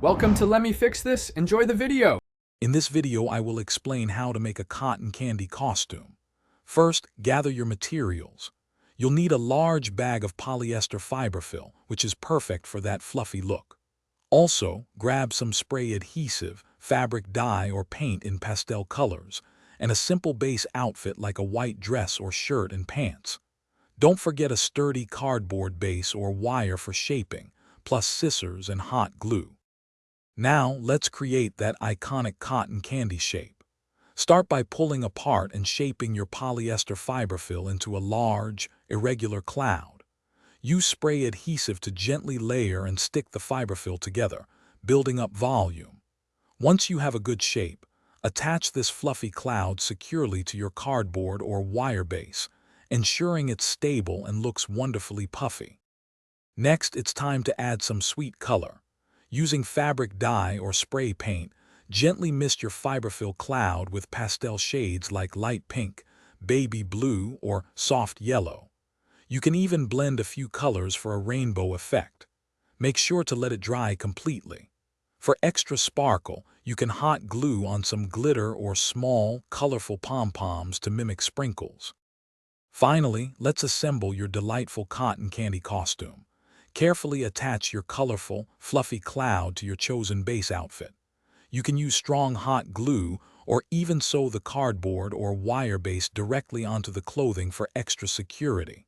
Welcome to Let Me Fix This. Enjoy the video. In this video, I will explain how to make a cotton candy costume. First, gather your materials. You'll need a large bag of polyester fiberfill, which is perfect for that fluffy look. Also, grab some spray adhesive, fabric dye or paint in pastel colors, and a simple base outfit like a white dress or shirt and pants. Don't forget a sturdy cardboard base or wire for shaping, plus scissors and hot glue. Now, let's create that iconic cotton candy shape. Start by pulling apart and shaping your polyester fiberfill into a large, irregular cloud. Use spray adhesive to gently layer and stick the fiberfill together, building up volume. Once you have a good shape, attach this fluffy cloud securely to your cardboard or wire base, ensuring it's stable and looks wonderfully puffy. Next, it's time to add some sweet color. Using fabric dye or spray paint, gently mist your fiberfill cloud with pastel shades like light pink, baby blue, or soft yellow. You can even blend a few colors for a rainbow effect. Make sure to let it dry completely. For extra sparkle, you can hot glue on some glitter or small, colorful pom-poms to mimic sprinkles. Finally, let's assemble your delightful cotton candy costume. Carefully attach your colorful, fluffy cloud to your chosen base outfit. You can use strong hot glue or even sew the cardboard or wire base directly onto the clothing for extra security.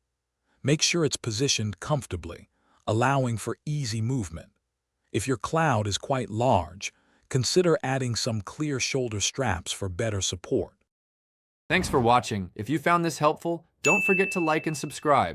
Make sure it's positioned comfortably, allowing for easy movement. If your cloud is quite large, consider adding some clear shoulder straps for better support. Thanks for watching. If you found this helpful, don't forget to like and subscribe.